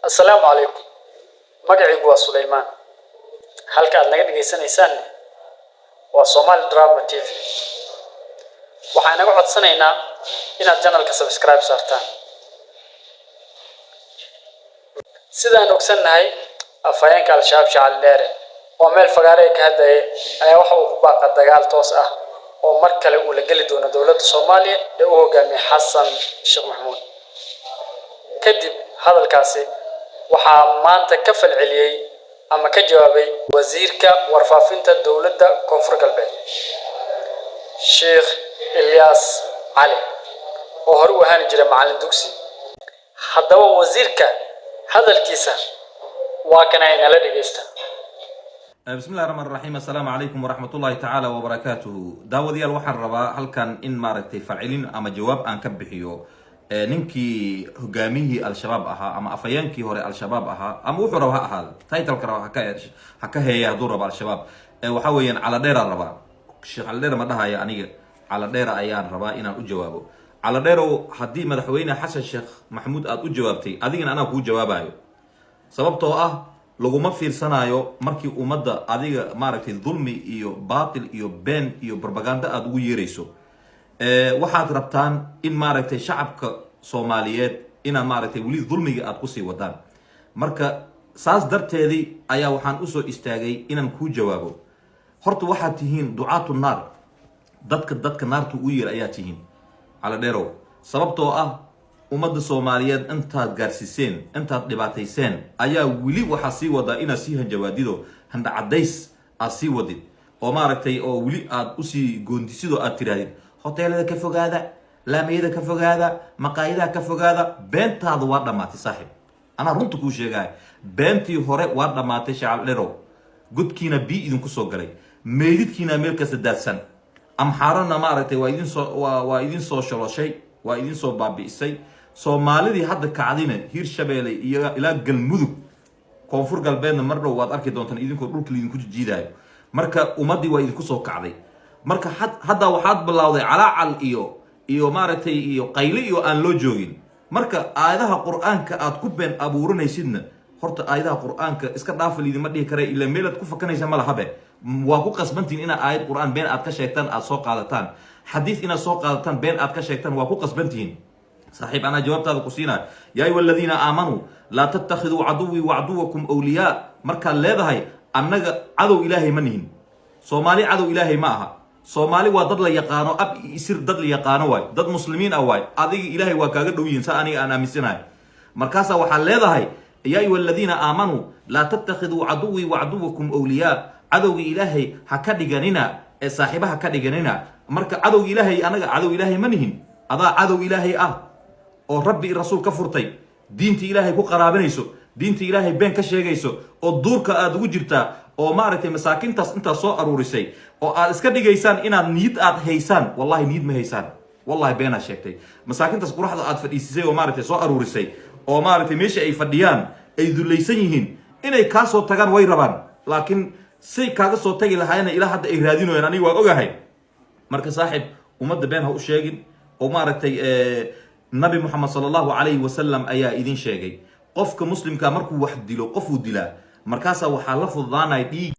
Assalaamu calaykum. Magacaygu waa Suleymaan. Halka aad naga dhageysanaysaan waa Somali Drama TV. Waxaan naga codsanaynaa inaad channelka subscribe saartaan. Sidaan ogsannahay afhayeenka Al-Shabaab Shacab Dheere oo meel fagaare ka hadlayay ayaa waxa uu ku baaqay dagaal toos ah oo mar kale uu la gali doono dowladda Soomaaliya ee uu hogaamiyo Xasan Sheekh Maxamuud. kadib hadalkaasi waxaa maanta ka falceliyay ama ka jawaabay wasiirka warfaafinta dowladda Koonfur Galbeed Sheekh Ilyas Ali oo hore u ahaan jiray macallin dugsi. haddaba wasiirka hadalkiisa waa kan ay nala dhageystaan. بسم الله الرحمن الرحيم. السلام عليكم ورحمة الله تعالى وبركاته. داوديال waxaan rabaa halkan in maaragtay falcelin ama jawaab aan ka bixiyo ninkii hogaamiyihii al-shabaab ahaa ama afayeenkii hore al-shabaab ahaa ama wuxuu rabaa ha ahaado title ka rabaa ha ka heeya hadduu rabo al-shabaab waxa weeyaan cala dheera rabaa sheekh cala dheera ma dhahaya aniga cala dheera ayaan rabaa inaan u jawaabo. cala dheerow haddii madaxweyne xasan sheekh maxamuud aad u jawaabtay adigana anaa kuu jawaabayo sababtoo ah laguma fiirsanayo markii ummadda adiga maaragtay dulmi iyo baatil iyo been iyo propaganda aad ugu yeerayso waxaad rabtaan in maaragtay shacabka Soomaaliyeed ina maaragtay wali dulmiga aad ku sii wadaan. marka saas darteedii ayaa waxaan u soo istaagay inaan ku jawaabo. horta waxaad tihiin ducaatu naar, dadka naartu u yeer ayaa tihiin cala dheerow sababtoo ah ummadda Soomaaliyeed intaad gaarsiiseen intaad dhibaatayseen ayaa wili waxa sii wada inaad sii hanjawaadido handa cadays aad sii wadid oo maaragtay oo wili aad u sii goondisido aad tiraadid hoteelada ka fogaada, laamiyada ka fogaada, maqaayadaha ka fogaada. beentaadu waa dhamaatay saaxiib, anaa runta kuu sheegay beentii hore waa dhamaatay shacab dheerow. godkiina bi idinku soo galay, meedidkiina meel kasta daadsan, amxaarana maaragtay waa idin soo sholoshay, waa idin soo baabi'isay. Soomaalidii hadda kacdina Hirshabeelle iyo ilaa Galmudug Koonfur Galbeedna mar dhow waad arki doontaan idinkoo dhulka idinku jiidayo. marka ummadii waa idinku soo kacday. marka hadda waxaad bilowday calaacal iyo maaragtay iyo qayli iyo aan loo joogin. marka aayadaha quraanka aad ku been abuuranaysidna horta aayadaha quraanka iska dhaafal idin ma dhihi kare ila meelad ku fakanaysa ma lahabe. waa ku qasbantiin ina aayad quraan been aad ka sheegtaan aad soo qaadataan, xadiis ina soo qaadataan been aad ka sheegtaan waa ku qasbantiin. صاحب أنا جوابت هذا قصينا يا أيها الذين آمنوا لا تتخذوا عدوي وعدوكم أولياء. مركا لذا هاي أنك عدو إلهي منهن صومالي عدو إلهي معها صومالي وضد لي يقانو أب يصير ضد لي يقانو واي ضد مسلمين أو واي أدي إلهي وكاغد وينسى أنا مسناي. مركاسا وحال لذا هاي يا أيها الذين آمنوا لا تتخذوا عدوي وعدوكم أولياء. عدو إلهي هكذا جنينا صاحبها هكذا جنينا. مركا عدو إلهي أنا عدو إلهي منهن هذا عدو إلهي oo rabbi rasuul ka furtay diinta ilaahay ku qaraabanayso, diinta ilaahay been ka sheegayso oo duurka aad ugu jirtaa oo maaragtay masaakintaas inta soo aruurisay oo aad iska dhigaysaan inaad niyad aad haysaan. wallahi niyad ma haysaan, wallahi been aad sheegtay. masaakintaas quraxda aad fadhiisay oo maaragtay soo aruurisay oo maaragtay meesha ay fadhiyaan ay dulaysan yihiin inay ka soo tagaan way rabaan, laakiin say kaaga soo tagi lahaayeen ilaa hadda ay raadinayaan aniga waa ogahay. marka saaxiib ummadda been ha u sheegin oo maaragtay nabi Muhammad sallallahu alayhi wa sallam ayaa idin sheegay qofka muslimka markuu wax dilo qofuu dilaa markaas waxa la fududaanay dhiig